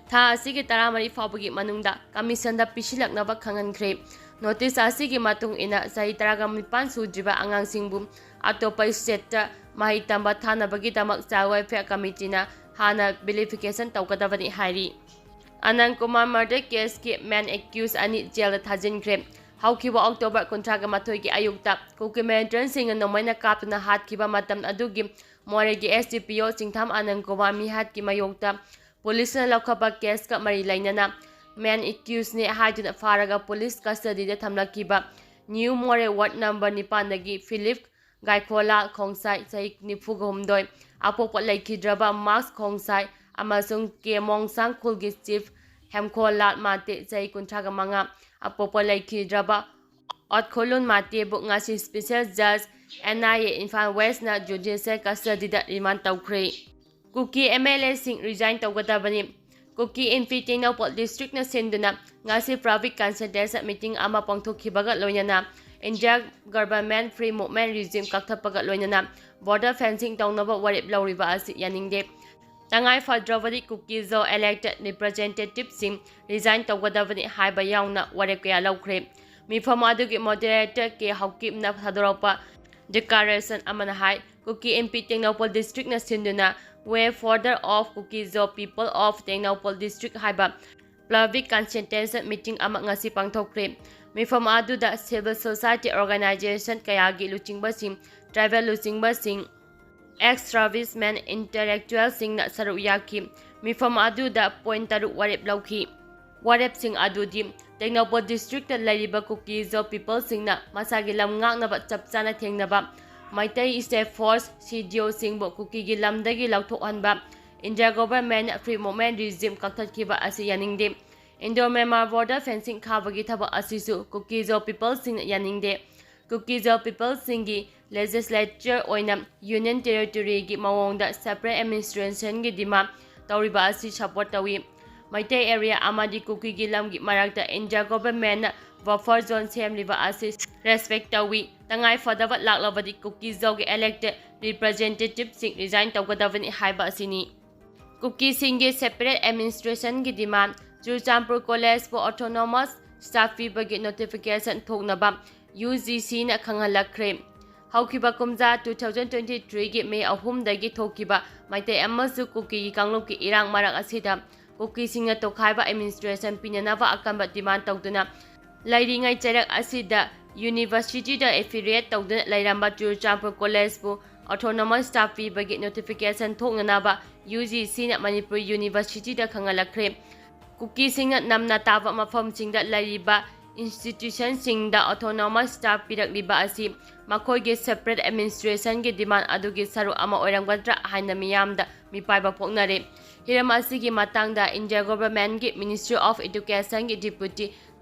ꯊꯥ ꯑꯁꯤꯒꯤ 13 ꯐꯥꯎꯕꯒꯤ ꯃꯅꯨꯡꯗ ꯀꯃꯤꯁꯟꯗ ꯄꯤꯁꯤꯜꯂꯛꯅꯕ ꯈꯪꯍꯟꯈ꯭ꯔꯦ꯫ ꯅꯣꯇꯤꯁ ꯑꯁꯤꯒꯤ ꯃꯇꯨꯡ ꯏꯟꯅ ꯆꯍꯤ 19 ꯁꯨꯗ꯭ꯔꯤꯕ ꯑꯉꯥꯡꯁꯤꯡꯕꯨ ꯑꯇꯣꯞꯄ ꯁ꯭ꯇꯦꯠꯇ ꯃꯍꯩ ꯇꯝꯕ ꯊꯥꯅꯕꯒꯤꯗꯃꯛ ꯆꯥꯏꯜ ꯋꯦꯜꯐꯦꯌꯔ ꯀꯃꯤꯇꯤꯅ ꯍꯥꯟꯅ ꯚꯦꯔꯤꯐꯤꯀꯦꯁꯟ ꯇꯧꯒꯗꯕꯅꯤ ꯍꯥꯏꯔꯤ꯫ ꯑꯅꯟꯠ ꯀꯨꯃꯥꯔ ꯃꯔꯗꯔ ꯀꯦꯁꯀꯤ ꯃꯦꯟ ꯑꯦꯀ꯭ꯌꯨꯖ 2 ꯖꯦꯜꯗ ꯊꯥꯖꯤꯟꯈ꯭ꯔꯦ꯫ ꯍꯧꯈꯤꯕ ꯑꯣꯛꯇꯣꯕꯔ 22ꯒꯤ ꯑꯌꯨꯛꯇ ꯀꯨꯀꯤ ꯃꯤꯂꯤꯇꯦꯟꯠꯁꯤꯡꯅ ꯅꯣꯡꯃꯩꯅ ꯀꯥꯞꯇꯨꯅ ꯍꯥꯠꯈꯤꯕ ꯃꯇꯝ ꯑꯗꯨꯒꯤ ꯃꯣꯔꯦꯒꯤ ꯑꯦꯁ.ꯗꯤ.ꯄꯤ.ꯑꯣ ꯆꯤꯡꯊꯥꯝ ꯑꯅꯟꯠ ꯀꯨꯃꯥꯔ ꯃꯤꯍꯥꯠꯀꯤ ꯃꯥꯌꯣꯛꯇ ꯄꯨꯂꯤꯁꯅ ꯂꯧꯈꯠꯄ ꯀꯦꯁꯀ ꯃꯔꯤ ꯂꯩꯅꯅ ꯃꯦꯟ ꯑꯦꯀ꯭ꯌꯨꯖꯅꯤ ꯍꯥꯏꯗꯨꯅ ꯐꯥꯔꯒ ꯄꯨꯂꯤꯁ ꯀꯁꯇꯗꯤꯗ ꯊꯝꯂꯛꯈꯤꯕ ꯅ꯭ꯌꯨ ꯃꯣꯔꯦ ꯋꯥꯔꯗ ꯅꯝꯕꯔ 9ꯗꯒꯤ ꯐꯤꯂꯤꯞ ꯒꯥꯏꯈꯣꯂꯥꯜ ꯈꯣꯡꯁꯥꯏ ꯆꯍꯤ 43, ꯑꯄꯣꯛꯄ ꯂꯩꯈꯤꯗ꯭ꯔꯕ ꯃꯥꯛꯁ ꯈꯣꯡꯁꯥꯏ ꯑꯃꯁꯨꯡ ꯀꯦ ꯃꯣꯡꯁꯥꯡ ꯈꯨꯜꯒꯤ ꯆꯤꯐ ꯍꯦꯝꯈꯣꯂꯥꯜ ꯃꯥꯇꯦ ꯆꯍꯤ 35, ꯑꯄꯣꯛꯄ ꯂꯩꯈꯤꯗ꯭ꯔꯕ ꯑꯣꯠꯈꯨꯂꯨꯟ ꯃꯥꯇꯦꯕꯨ ꯉꯁꯤ ꯁ꯭ꯄꯦꯁꯤꯌꯦꯜ ꯖꯖ NIA ꯏꯝꯐꯥꯜ ꯋꯦꯁꯠꯅ ꯖꯨꯗꯤꯁꯤꯌꯦꯜ ꯀꯁꯇꯗꯤꯗ ꯔꯤꯃꯥꯟꯗ ꯇꯧꯈ꯭ꯔꯦ꯫ ꯀꯨꯀꯤ MLAꯁꯤꯡ ꯔꯤꯖꯥꯏꯟ ꯇꯧꯒꯗꯕꯅꯤ꯫ ꯀꯨꯀꯤ MP ꯇꯦꯡꯅꯧꯄꯜ ꯗꯤꯁꯇ꯭ꯔꯤꯛꯅ ꯁꯤꯟꯗꯨꯅ ꯉꯁꯤ ꯄꯕ꯭ꯂꯤꯛ ꯀꯟꯁꯜꯇꯦꯁꯟ ꯃꯤꯇꯤꯡ ꯑꯃ ꯄꯥꯡꯊꯣꯛꯈꯤꯕꯒ ꯂꯣꯏꯅꯅ ꯏꯟꯗꯤꯌꯥ ꯒꯚꯔꯟꯃꯦꯟꯠ ꯐ꯭ꯔꯤ ꯃꯨꯚꯃꯦꯟꯠ ꯔꯤꯖꯤꯝ ꯀꯛꯊꯠꯄꯒ ꯂꯣꯏꯅꯅ ꯕꯣꯔꯗꯔ ꯐꯦꯟꯁꯤꯡ ꯇꯧꯅꯕ ꯋꯥꯔꯦꯞ ꯂꯧꯔꯤꯕ ꯑꯁꯤ ꯌꯥꯅꯤꯡꯗꯦ꯫ ꯇꯉꯥꯏ ꯐꯗ꯭ꯔꯕꯗꯤ ꯀꯨꯀꯤ ꯖꯣꯟ ꯑꯦꯂꯦꯛꯇꯦꯗ ꯔꯤꯄ꯭ꯔꯖꯦꯟꯇꯦꯇꯤꯚꯁꯤꯡ ꯔꯤꯖꯥꯏꯟ ꯇꯧꯒꯗꯕꯅꯤ ꯍꯥꯏꯕ ꯌꯥꯎꯅ ꯋꯥꯔꯦꯞ ꯀꯌꯥ ꯂꯧꯈ꯭ꯔꯦ꯫ ꯃꯤꯐꯝ ꯑꯗꯨꯒꯤ ꯃꯣꯗꯦꯔꯦꯇꯔ ꯀꯦ ꯍꯧꯀꯤꯞꯅ ꯊꯥꯗꯣꯔꯛꯄ ꯗꯤꯀ꯭ꯂꯥꯔꯦꯁꯟ ꯑꯃꯅ ꯍꯥꯏ ꯀꯨꯀꯤ MP ꯇꯦꯡꯅꯧꯄꯜ ꯗꯤꯁꯇ꯭ꯔꯤꯛꯅ ꯁꯤꯟꯗꯨꯅ ꯋꯦ ꯐꯣꯔꯗꯔ of Kuki Zo people of Tengnoupal district ꯍꯥꯏꯕ ꯄꯕ꯭ꯂꯤꯛ ꯀꯟꯁꯜꯇꯦꯁꯟ ꯃꯤꯇꯤꯡ ꯑꯃ ꯉꯁꯤ ꯄꯥꯡꯊꯣꯛꯈ꯭ꯔꯦ꯫ ꯃꯤꯐꯝ ꯑꯗꯨꯗ ꯁꯤꯚꯤꯜ ꯁꯣꯁꯥꯏꯇꯤ ꯑꯣꯔꯒꯅꯥꯏꯖꯦꯁꯟ ꯀꯌꯥꯒꯤ ꯂꯨꯆꯤꯡꯕꯁꯤꯡ, ꯇ꯭ꯔꯥꯏꯕꯦꯜ ꯂꯨꯆꯤꯡꯕꯁꯤꯡ, ꯑꯦꯛꯁ ꯁꯔꯚꯤꯁꯃꯦꯟ, ꯏꯟꯇꯦꯂꯦꯛꯆꯨꯑꯦꯜꯁꯤꯡꯅ ꯁꯔꯨꯛ ꯌꯥꯈꯤ꯫ ꯃꯤꯐꯝ ꯑꯗꯨꯗ ꯄꯣꯏꯟꯠ 6 ꯋꯥꯔꯦꯞ ꯂꯧꯈꯤ꯫ ꯋꯥꯔꯦꯞꯁꯤꯡ ꯑꯗꯨꯗꯤ ꯇꯦꯡꯅꯧꯄꯜ ꯗꯤꯁꯇ꯭ꯔꯤꯛꯇ ꯂꯩꯔꯤꯕ ꯀꯨꯀꯤ ꯖꯣ ꯄꯤꯄꯜꯁꯤꯡꯅ ꯃꯁꯥꯒꯤ ꯂꯝ ꯉꯥꯛꯅꯕ ꯆꯞ ꯆꯥꯅ ꯊꯦꯡꯅꯕ, ꯃꯩꯇꯩ ꯁ꯭ꯇꯦꯠ ꯐꯣꯔꯁ (CDO)ꯁꯤꯡꯕꯨ ꯀꯨꯀꯤꯒꯤ ꯂꯝꯗꯒꯤ ꯂꯧꯊꯣꯛꯍꯟꯕ, ꯏꯟꯗꯤꯌꯥ ꯒꯣꯚꯔꯟꯃꯦꯟꯠꯅ ꯐ꯭ꯔꯤ ꯃꯨꯚꯃꯦꯟꯠ ꯔꯤꯖꯤꯝ ꯀꯛꯊꯠꯈꯤꯕ ꯑꯁꯤ ꯌꯥꯅꯤꯡꯗꯦ꯫ ꯏꯟꯗꯣ-ꯃ꯭ꯌꯥꯟꯃꯥꯔ ꯕꯣꯔꯗꯔ ꯐꯦꯟꯁꯤꯡ ꯈꯥꯕꯒꯤ ꯊꯕꯛ ꯑꯁꯤꯁꯨ ꯀꯨꯀꯤ ꯖꯣ ꯄꯤꯄꯜꯁꯤꯡꯅ ꯌꯥꯅꯤꯡꯗꯦ꯫ ꯀꯨꯀꯤ ꯖꯣ ꯄꯤꯄꯜꯁꯤꯡꯒꯤ ꯂꯦꯖꯤꯁꯂꯦꯆꯔ ꯑꯣꯏꯅ ꯌꯨꯅꯤꯌꯟ ꯇꯦꯔꯤꯇꯣꯔꯤꯒꯤ ꯃꯑꯣꯡꯗ ꯁꯦꯄꯔꯦꯠ ꯑꯦꯗꯃꯤꯅꯤꯁꯇ꯭ꯔꯦꯁꯟꯒꯤ ꯗꯤꯃꯥꯟꯗ ꯇꯧꯔꯤꯕ ꯑꯁꯤ ꯁꯄꯣꯔꯠ ꯇꯧꯏ꯫ ꯃꯩꯇꯩ ꯑꯦꯔꯤꯌꯥ ꯑꯃꯗꯤ ꯀꯨꯀꯤꯒꯤ ꯂꯝꯒꯤ ꯃꯔꯛꯇ ꯏꯟꯗꯤꯌꯥ ꯒꯣꯚꯔꯟꯃꯦꯟꯠꯅ ꯕꯐꯔ ꯖꯣꯟ ꯁꯦꯝꯂꯤꯕ ꯑꯁꯤ ꯔꯦꯁꯄꯦꯛ ꯇꯧꯏ꯫ ꯇꯉꯥꯏꯐꯗꯕ ꯂꯥꯛꯂꯕꯗꯤ ꯀꯨꯀꯤ ꯖꯣꯒꯤ ꯑꯦꯂꯦꯛꯇꯦꯗ ꯔꯤꯄ꯭ꯔꯖꯦꯟꯇꯦꯇꯤꯕꯁꯤꯡ ꯔꯤꯖꯥꯏꯟ ꯇꯧꯒꯗꯕꯅꯤ ꯍꯥꯏꯕ ꯑꯁꯤꯅꯤ꯫ ꯀꯨꯀꯤꯁꯤꯡꯒꯤ ꯁꯦꯄꯔꯦꯠ ꯑꯦꯗꯃꯤꯅꯤꯁꯇ꯭ꯔꯦꯁꯟꯒꯤ ꯗꯤꯃꯥꯟꯗ, ꯆꯨꯔꯆꯥꯟꯄꯨꯔ ꯀꯣꯂꯦꯖꯄꯨ ꯑꯣꯇꯣꯅꯣꯃꯁ ꯁ꯭ꯇꯥꯐ ꯄꯤꯕꯒꯤ ꯅꯣꯇꯤꯐꯤꯀꯦꯁꯟ ꯊꯣꯛꯅꯕ UGCꯅ ꯈꯪꯍꯜꯂꯛꯈ꯭ꯔꯦ꯫ ꯍꯧꯈꯤꯕ ꯀꯨꯝꯖꯥ 2023ꯒꯤ ꯃꯦ 3ꯗꯒꯤ ꯊꯣꯛꯈꯤꯕ ꯃꯩꯇꯩ ꯑꯃꯁꯨꯡ ꯀꯨꯀꯤꯒꯤ ꯀꯥꯡꯂꯨꯞꯀꯤ ꯏꯔꯥꯡ ꯃꯔꯛ ꯑꯁꯤꯗ ꯀꯨꯀꯤꯁꯤꯡꯅ ꯇꯣꯈꯥꯏꯕ ꯑꯦꯗꯃꯤꯅꯤꯁꯇ꯭ꯔꯦꯁꯟ ꯄꯤꯅꯅꯕ ꯑꯀꯟꯕ ꯗꯤꯃꯥꯟꯗ ꯇꯧꯗꯨꯅ ꯂꯩꯔꯤꯉꯩ ꯆꯩꯔꯛ ꯑꯁꯤꯗ ꯌꯨꯅꯤꯚꯔꯁꯤꯇꯤꯗ ꯑꯦꯐꯤꯂꯤꯌꯦꯠ ꯇꯧꯗꯨꯅ ꯂꯩꯔꯝꯕ ꯆꯨꯔꯆꯥꯟꯄꯨꯔ ꯀꯣꯂꯦꯖꯄꯨ ꯑꯣꯇꯣꯅꯣꯃꯁ ꯁ꯭ꯇꯥꯐ ꯄꯤꯕꯒꯤ ꯅꯣꯇꯤꯐꯤꯀꯦꯁꯟ ꯊꯣꯛꯅꯅꯕ UGCꯅ ꯃꯅꯤꯄꯨꯔ ꯌꯨꯅꯤꯚꯔꯁꯤꯇꯤꯗ ꯈꯪꯍꯜꯂꯛꯈ꯭ꯔꯦ꯫ ꯀꯨꯀꯤꯁꯤꯡꯅ ꯅꯝꯅ ꯇꯥꯕ ꯃꯐꯝꯁꯤꯡꯗ ꯂꯩꯔꯤꯕ ꯏꯟꯁꯇꯤꯇ꯭ꯌꯨꯁꯟꯁꯤꯡꯗ ꯑꯣꯇꯣꯅꯣꯃꯁ ꯁ꯭ꯇꯥꯐ ꯄꯤꯔꯛꯂꯤꯕ ꯑꯁꯤ ꯃꯈꯣꯏꯒꯤ ꯁꯦꯄꯔꯦꯠ ꯑꯦꯗꯃꯤꯅꯤꯁꯇ꯭ꯔꯦꯁꯟꯒꯤ ꯗꯤꯃꯥꯟꯗ ꯑꯗꯨꯒꯤ ꯁꯔꯨꯛ ꯑꯃ ꯑꯣꯏꯔꯝꯒꯗ꯭ꯔꯥ ꯍꯥꯏꯅ ꯃꯤꯌꯥꯝꯗ ꯃꯤꯄꯥꯏꯕ ꯄꯣꯛꯅꯔꯦ꯫ ꯍꯤꯔꯝ ꯑꯁꯤꯒꯤ ꯃꯇꯥꯡꯗ ꯏꯟꯗꯤꯌꯥ ꯒꯣꯚꯔꯟꯃꯦꯟꯠꯀꯤ ꯃꯤꯅꯤꯁꯇ꯭ꯔꯤ ꯑꯣꯐ ꯏꯗꯨꯀꯦꯁꯟꯒꯤ ꯗꯤꯄꯨꯇꯤ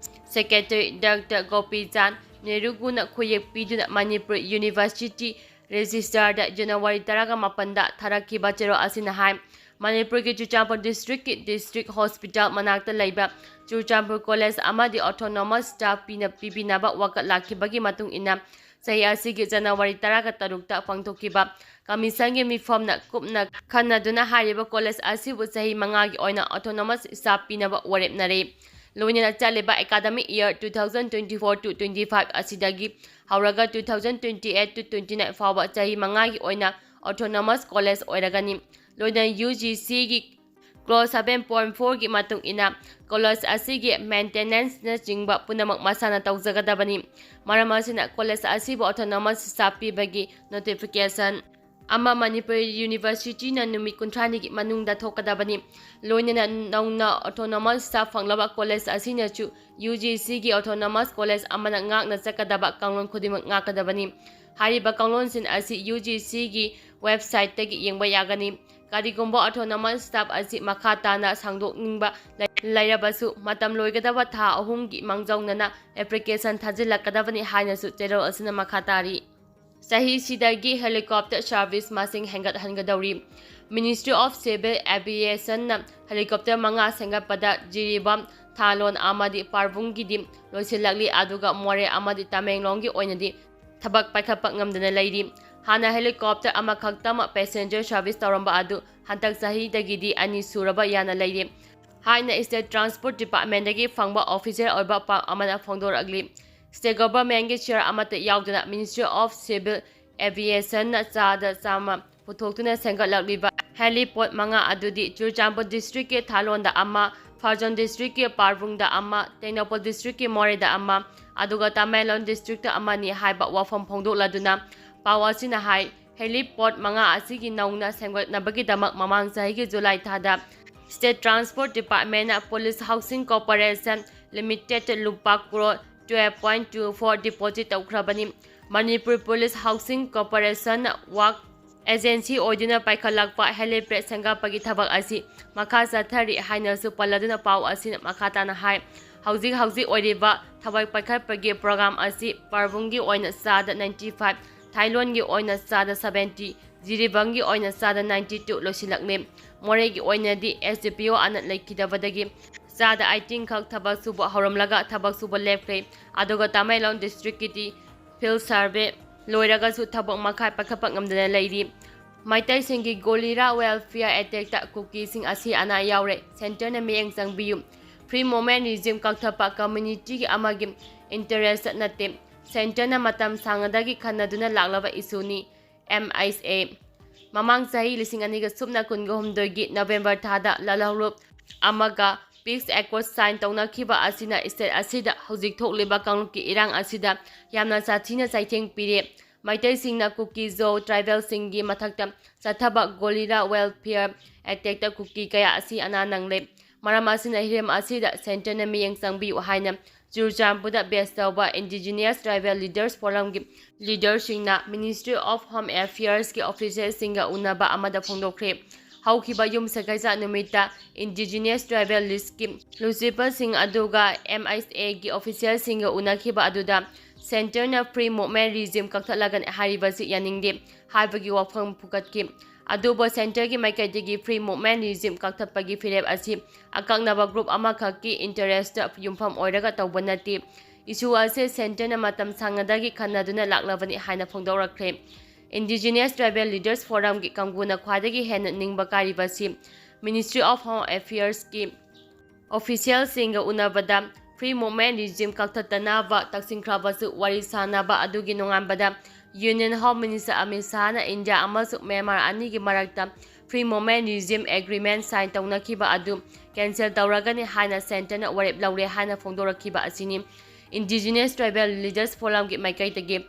ꯁꯦꯀ꯭ꯔꯦꯇꯔꯤ ꯗꯥꯛꯇꯔ ꯒꯣꯄꯤꯆꯥꯟꯗ ꯅꯦꯍꯔꯨꯒꯨꯅ ꯈꯨꯌꯦꯛ ꯄꯤꯗꯨꯅ ꯃꯅꯤꯄꯨꯔ ꯌꯨꯅꯤꯚꯔꯁꯤꯇꯤ ꯔꯦꯖꯤꯁꯇ꯭ꯔꯥꯔꯗ January 18ꯗ ꯊꯥꯔꯛꯈꯤꯕ ꯆꯦꯔꯣꯜ ꯑꯁꯤꯅ ꯍꯥꯏ꯫ ꯃꯅꯤꯄꯨꯔꯒꯤ ꯆꯨꯔꯆꯥꯟꯄꯨꯔ ꯗꯤꯁꯇ꯭ꯔꯤꯛꯀꯤ ꯗꯤꯁꯇ꯭ꯔꯤꯛ ꯍꯣꯁꯄꯤꯇꯥꯜ ꯃꯅꯥꯛꯇ ꯂꯩꯕ ꯆꯨꯔꯆꯥꯟꯄꯨꯔ ꯀꯣꯂꯦꯖ ꯑꯃꯗꯤ ꯑꯣꯇꯣꯅꯣꯃꯁ ꯁ꯭ꯇꯥꯐ ꯄꯤꯕꯤꯅꯕ ꯋꯥꯀꯠ ꯂꯥꯛꯈꯤꯕꯒꯤ ꯃꯇꯨꯡ ꯏꯟꯅ ꯆꯍꯤ ꯑꯁꯤꯒꯤ January 13ꯗ ꯄꯥꯡꯊꯣꯛꯈꯤꯕ ꯀꯝꯃꯤꯁꯟꯒꯤ ꯃꯤꯐꯝꯅ ꯀꯨꯞꯅ ꯈꯟꯅꯗꯨꯅ ꯍꯥꯏꯔꯤꯕ ꯀꯣꯂꯦꯖ ꯑꯁꯤꯕꯨ ꯆꯍꯤ 5ꯒꯤ ꯑꯣꯏꯅ ꯑꯣꯇꯣꯅꯣꯃꯁ ꯁ꯭ꯇꯥꯐ ꯄꯤꯅꯕ ꯋꯥꯔꯦꯞꯅꯔꯦ꯫ ꯂꯣꯏꯅꯅ ꯆꯠꯂꯤꯕ ꯑꯦꯀꯥꯗꯃꯤꯛ ꯏꯌꯔ 2024-25 ꯑꯁꯤꯗꯒꯤ ꯍꯧꯔꯒ 2028-29 ꯐꯥꯎꯕ ꯆꯍꯤ 5ꯒꯤ ꯑꯣꯏꯅ ꯑꯣꯇꯣꯅꯣꯃꯁ ꯀꯣꯂꯦꯖ ꯑꯣꯏꯔꯒꯅꯤ꯫ ꯂꯣꯏꯅꯅ UGCꯒꯤ ꯀ꯭ꯂꯣꯖ 7.4ꯒꯤ ꯃꯇꯨꯡ ꯏꯟꯅ ꯀꯣꯂꯦꯖ ꯑꯁꯤꯒꯤ ꯃꯦꯟꯇꯦꯅꯦꯟꯁꯅꯆꯤꯡꯕ ꯄꯨꯝꯅꯃꯛ ꯃꯁꯥꯅ ꯇꯧꯖꯒꯗꯕꯅꯤ꯫ ꯃꯔꯝ ꯑꯁꯤꯅ ꯀꯣꯂꯦꯖ ꯑꯁꯤꯕꯨ ꯑꯣꯇꯣꯅꯣꯃꯁ ꯁ꯭ꯇꯥꯐ ꯄꯤꯕꯒꯤ ꯅꯣꯇꯤꯐꯤꯀꯦꯁꯟ ꯑꯃ ꯃꯅꯤꯄꯨꯔ ꯌꯨꯅꯤꯚꯔꯁꯤꯇꯤꯅ ꯅꯨꯃꯤꯠ 50ꯅꯤꯒꯤ ꯃꯅꯨꯡꯗ ꯊꯣꯛꯀꯗꯕꯅꯤ꯫ ꯂꯣꯏꯅꯅ ꯅꯧꯅ ꯑꯣꯇꯣꯅꯣꯃꯁ ꯁ꯭ꯇꯥꯐ ꯐꯪꯂꯕ ꯀꯣꯂꯦꯖ ꯑꯁꯤꯅꯁꯨ UGCꯒꯤ ꯑꯣꯇꯣꯅꯣꯃꯁ ꯀꯣꯂꯦꯖ ꯑꯃꯅ ꯉꯥꯛꯅ ꯆꯠꯀꯗꯕ ꯀꯥꯡꯂꯣꯟ ꯈꯨꯗꯤꯡꯃꯛ ꯉꯥꯛꯀꯗꯕꯅꯤ꯫ ꯍꯥꯏꯔꯤꯕ ꯀꯥꯡꯂꯣꯟꯁꯤꯡ ꯑꯁꯤ UGCꯒꯤ ꯋꯦꯕꯁꯥꯏꯠꯇꯒꯤ ꯌꯦꯡꯕ ꯌꯥꯒꯅꯤ꯫ ꯀꯔꯤꯒꯨꯝꯕ ꯑꯣꯇꯣꯅꯣꯃꯁ ꯁ꯭ꯇꯥꯐ ꯑꯁꯤ ꯃꯈꯥ ꯇꯥꯅ ꯁꯥꯡꯗꯣꯛꯅꯤꯡꯕ ꯂꯩꯔꯕꯁꯨ ꯃꯇꯝ ꯂꯣꯏꯒꯗꯕ ꯊꯥ 3ꯒꯤ ꯃꯥꯡꯖꯧꯅꯅ ꯑꯦꯄ꯭ꯂꯤꯀꯦꯁꯟ ꯊꯥꯖꯤꯜꯂꯛꯀꯗꯕꯅꯤ ꯍꯥꯏꯅꯁꯨ ꯆꯦꯔꯣꯜ ꯑꯁꯤꯅ ꯃꯈꯥ ꯇꯥꯔꯤ꯫ ꯆꯍꯤꯁꯤꯗꯒꯤ ꯍꯦꯂꯤꯀꯣꯞꯇꯔ ꯁꯔꯚꯤꯁ ꯃꯁꯤꯡ ꯍꯦꯟꯒꯠꯍꯟꯒꯗꯧꯔꯤ꯫ ꯃꯤꯅꯤꯁꯇ꯭ꯔꯤ ꯑꯣꯐ ꯁꯤꯚꯤꯜ ꯑꯦꯚꯤꯌꯦꯁꯟꯅ ꯍꯦꯂꯤꯀꯣꯞꯇꯔ 5 ꯁꯦꯝꯒꯠꯄꯗ ꯖꯤꯔꯤꯕꯥꯝ, ꯊꯥꯂꯣꯟ ꯑꯃꯗꯤ ꯄꯥꯔꯚꯨꯡꯒꯤꯗꯤ ꯂꯣꯏꯁꯤꯜꯂꯛꯂꯤ ꯑꯗꯨꯒ ꯃꯣꯔꯦ ꯑꯃꯗꯤ ꯇꯃꯦꯡꯂꯣꯡꯒꯤ ꯑꯣꯏꯅꯗꯤ ꯊꯕꯛ ꯄꯥꯏꯈꯠꯄ ꯉꯝꯗꯅ ꯂꯩꯔꯤ꯫ ꯍꯥꯟꯅ ꯍꯦꯂꯤꯀꯣꯞꯇꯔ ꯑꯃꯈꯛꯇꯃꯛ ꯄꯦꯁꯦꯟꯖꯔ ꯁꯔꯚꯤꯁ ꯇꯧꯔꯝꯕ ꯑꯗꯨ ꯍꯟꯗꯛ ꯆꯍꯤꯗꯒꯤꯗꯤ 2 ꯁꯨꯔꯕ ꯌꯥꯅ ꯂꯩꯔꯤ ꯍꯥꯏꯅ ꯁ꯭ꯇꯦꯠ ꯇ꯭ꯔꯥꯟꯁꯄꯣꯔꯠ ꯗꯤꯄꯥꯔꯠꯃꯦꯟꯠꯗꯒꯤ ꯐꯪꯕ ꯑꯣꯐꯤꯁꯤꯌꯦꯜ ꯑꯣꯏꯕ ꯄꯥꯎ ꯑꯃꯅ ꯐꯣꯡꯗꯣꯔꯛꯂꯤ꯫ ꯁ꯭ꯇꯦꯠ ꯒꯚꯔꯟꯃꯦꯟꯠꯀꯤ ꯁꯦꯌꯔ ꯑꯃꯠꯇ ꯌꯥꯎꯗꯅ ꯃꯤꯅꯤꯁꯇ꯭ꯔꯤ ꯑꯣꯐ ꯁꯤꯚꯤꯜ ꯑꯦꯚꯤꯌꯦꯁꯟꯅ ꯆꯥꯗ ꯆꯥꯝꯃ ꯄꯨꯊꯣꯛꯇꯨꯅ ꯁꯦꯝꯒꯠꯂꯛꯂꯤꯕ ꯍꯦꯂꯤꯄꯣꯠ 5 ꯑꯗꯨꯗꯤ ꯆꯨꯔꯆꯥꯟꯄꯨꯔ ꯗꯤꯁꯇ꯭ꯔꯤꯛꯀꯤ ꯊꯥꯂꯣꯟꯗ 1, ꯐꯥꯔꯖꯣꯟ ꯗꯤꯁꯇ꯭ꯔꯤꯛꯀꯤ ꯄꯥꯔꯚꯨꯡꯗ 1, ꯇꯦꯡꯅꯧꯄꯜ ꯗꯤꯁꯇ꯭ꯔꯤꯛꯀꯤ ꯃꯣꯔꯦꯗ 1, ꯑꯗꯨꯒ ꯇꯃꯦꯡꯂꯣꯡ ꯗꯤꯁꯇ꯭ꯔꯤꯛꯇ 1ꯅꯤ ꯍꯥꯏꯕ ꯋꯥꯐꯝ ꯐꯣꯡꯗꯣꯛꯂꯗꯨꯅ ꯄꯥꯎ ꯑꯁꯤꯅ ꯍꯥꯏ꯫ ꯍꯦꯂꯤꯄꯣꯠ 5 ꯑꯁꯤꯒꯤ ꯅꯧꯅ ꯁꯦꯝꯒꯠꯅꯕꯒꯤꯗꯃꯛ ꯃꯃꯥꯡ ꯆꯍꯤꯒꯤ ꯖꯨꯂꯥꯏ ꯊꯥꯗ ꯁ꯭ꯇꯦꯠ ꯇ꯭ꯔꯥꯟꯁꯄꯣꯔꯠ ꯗꯤꯄꯥꯔꯠꯃꯦꯟꯠꯅ ꯄꯨꯂꯤꯁ ꯍꯥꯎꯁꯤꯡ ꯀꯣꯔꯄꯣꯔꯦꯁꯟ ꯂꯤꯃꯤꯇꯦꯗꯇ ꯂꯨꯄꯥ ꯀ꯭ꯔꯣꯔ 12.24 ꯗꯤꯄꯣꯖꯤꯠ ꯇꯧꯈ꯭ꯔꯕꯅꯤ꯫ ꯃꯅꯤꯄꯨꯔ ꯄꯨꯂꯤꯁ ꯍꯥꯎꯁꯤꯡ ꯀꯣꯔꯄꯣꯔꯦꯁꯟꯅ ꯋꯥꯛ ꯑꯦꯖꯦꯟꯁꯤ ꯑꯣꯏꯗꯨꯅ ꯄꯥꯏꯈꯠꯂꯛꯄ ꯍꯦꯂꯤꯄꯦꯗ ꯁꯦꯝꯒꯠꯄꯒꯤ ꯊꯕꯛ ꯑꯁꯤ ꯃꯈꯥ ꯆꯠꯊꯔꯤ ꯍꯥꯏꯅꯁꯨ ꯄꯜꯂꯗꯨꯅ ꯄꯥꯎ ꯑꯁꯤꯅ ꯃꯈꯥ ꯇꯥꯅ ꯍꯥꯏ꯫ ꯍꯧꯖꯤꯛ ꯑꯣꯏꯔꯤꯕ ꯊꯕꯛ ꯄꯥꯏꯈꯠꯄꯒꯤ ꯄ꯭ꯔꯣꯒ꯭ꯔꯥꯝ ꯑꯁꯤ ꯄꯥꯔꯚꯨꯡꯒꯤ ꯑꯣꯏꯅ ꯆꯥꯗ 95, ꯊꯥꯏꯂꯣꯟꯒꯤ ꯑꯣꯏꯅ ꯆꯥꯗ 70, ꯖꯤꯔꯤꯕꯥꯝꯒꯤ ꯑꯣꯏꯅ ꯆꯥꯗ 92 ꯂꯣꯏꯁꯤꯜꯂꯛꯂꯤ꯫ ꯃꯣꯔꯦꯒꯤ ꯑꯣꯏꯅꯗꯤ SDPO ꯑꯅ ꯂꯩꯈꯤꯗꯕꯗꯒꯤ ꯆꯥꯗ 18 ꯈꯛ ꯊꯕꯛ ꯁꯨꯕ ꯍꯧꯔꯝꯂꯒ ꯊꯕꯛ ꯁꯨꯕ ꯂꯦꯞꯈ꯭ꯔꯦ꯫ ꯑꯗꯨꯒ ꯇꯃꯦꯡꯂꯣꯡ ꯗꯤꯁꯇ꯭ꯔꯤꯛꯀꯤꯗꯤ ꯐꯤꯜꯗ ꯁꯔꯚꯦ ꯂꯣꯏꯔꯒꯁꯨ ꯊꯕꯛ ꯃꯈꯥ ꯄꯥꯏꯈꯠꯄ ꯉꯝꯗꯅ ꯂꯩꯔꯤ꯫ ꯃꯩꯇꯩꯁꯤꯡꯒꯤ ꯒꯣꯔꯤꯂꯥ ꯋꯦꯜꯐꯤꯌꯔ ꯑꯦꯇꯦꯛꯇ ꯀꯨꯀꯤꯁꯤꯡ ꯑꯁꯤ ꯑꯅꯥ ꯌꯥꯎꯔꯦ, ꯁꯦꯟꯇꯔꯅ ꯃꯤꯠꯌꯦꯡ ꯆꯪꯕꯤꯌꯨ꯫ ꯐ꯭ꯔꯤ ꯃꯨꯚꯃꯦꯟꯠ ꯔꯤꯖꯤꯝ ꯀꯛꯊꯠꯄ ꯀꯝꯃ꯭ꯌꯨꯅꯤꯇꯤ ꯑꯃꯒꯤ ꯏꯟꯇꯔꯦꯁꯇ ꯅꯠꯇꯦ, ꯁꯦꯟꯇꯔꯅ ꯃꯇꯝ ꯁꯥꯡꯅꯗꯒꯤ ꯈꯟꯅꯗꯨꯅ ꯂꯥꯛꯂꯕ ꯏꯁꯨꯅꯤ꯫ MHA ꯃꯃꯥꯡ ꯆꯍꯤ 2023ꯒꯤ ꯅꯕꯦꯝꯕꯔ ꯊꯥꯗ ꯂꯥꯜꯍꯧꯂꯨꯞ ꯑꯃꯒ ꯄꯤꯁ ꯑꯦꯀꯣꯔꯗ ꯁꯥꯏꯟ ꯇꯧꯅꯈꯤꯕ ꯑꯁꯤꯅ ꯁ꯭ꯇꯦꯠ ꯑꯁꯤꯗ ꯍꯧꯖꯤꯛ ꯊꯣꯛꯂꯤꯕ ꯀꯥꯡꯂꯨꯞꯀꯤ ꯏꯔꯥꯡ ꯑꯁꯤꯗ ꯌꯥꯝꯅ ꯁꯥꯊꯤꯅ ꯆꯩꯊꯦꯡ ꯄꯤꯔꯦ꯫ Meitei Kuki Zo tribal singi mathakta chathaba Guerrilla Warefare attackta Kuki kaya asi ana nangle maram asina hirem asida center na Mityeng Changbiyu haina Churchampuda based tauba indigenous tribal leaders forum gi leaders Ministry of Home Affairs ki officers singa unaba amada phongdokre haukiba yum sakaisa numita indigenous tribal list ki Lucifer Singh aduga MSA ki official singa unakiba aduda center na free movement regime kakthalagan haribasi yaningde haibagi wafam phukatki adubo center ki maikaitigi free movement regime kakthapagi fireb asi akaknaba group amakaki interest yumpham oiraga tawbanati issue ase center na matam sangadagi khanaduna laklabani haina phongdokrakre indigenous tribal leaders forum ki kanguna khwadagi hen ningba karibasi Ministry of Home Affairs ki official singa unabada free movement regime kaktatanaba taksingkrabasu wari sanaba adugi nongambada Union Home Minister Amit Shah na India amasu Myanmar anigi marakta free movement regime agreement sign tawnakiba adu cancel tawragani haina center na warep lawre haina phongdorakiba asini indigenous tribal leaders forum ki maikaitagi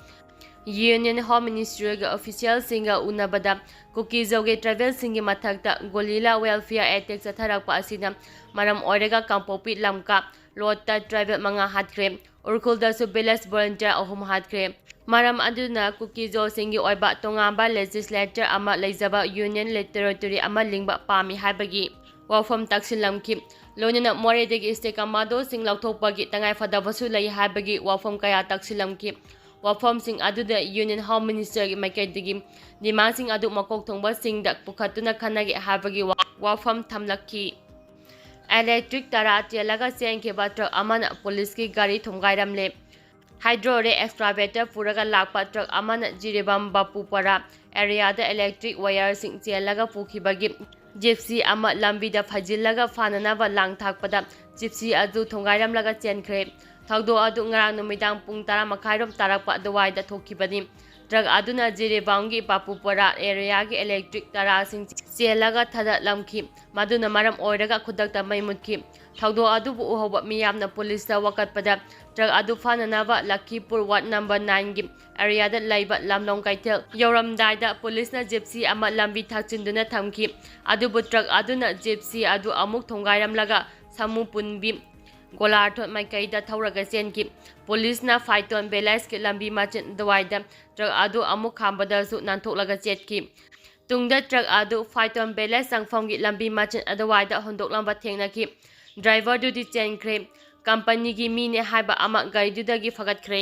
Union Home Ministry ga official singa unabada Kuki Zoge tribal singi mathakta Guerrilla Warefare attack chatharakpa asina maram oiraga kampopi lamka Lota tribal manga hatkre Urkulda su village volunteer ahum hatkre maram aduna Kuki Zo singi oiba tongamba legislature ama leizaba union territory ama lingba pami haibagi wafam taksilamki lonina moredegi state amado sing lauthopagi tangai fadabasu lei haibagi wafam kaya taksilamki wafam sing aduda Union Home Minister gi maikaitigi dima sing adu makok thongba sing dak pukhatuna khanagi habagi wafam thamlakki electric tara chelaga sengke truck amana police ki gari thongairamle hydraulic excavator puraga lakpa truck amana jirebam bapupara area da electric wire sing chelaga pukhibagi gypsy ama lambi da phajillaga fananaba langthakpada gypsy adu thongairamlaga chenkhre thagdo adu ngarang numidang pung 10 makhairom tarakpa aduwaida thokibani truck aduna jirebangi papupara area gi electric tara sing chelaga thada lamki maduna maram oiraga khudakta maimutki thagdo adu bu uhoba miyamna police ta wakatpada truck adu fananaba Lakipur ward number 9 gi area da laiba lamlong kaitel yoramdaida police na gypsy ama lambi thakchinduna thamki adu bu truck aduna gypsy adu amuk thongairamlaga samu punbi Golarthot Maikaida Tauraga Senki Police na Fighton Belas ki lambi machin dawaida truck adu amuk khambada su nantholaga chetki tungda truck adu Fighton Belas sangfam gi lambi machin adawaida hondoklamba thengnaki driver du di chenkre company gi mine haiba ama gari du dagi fagat khre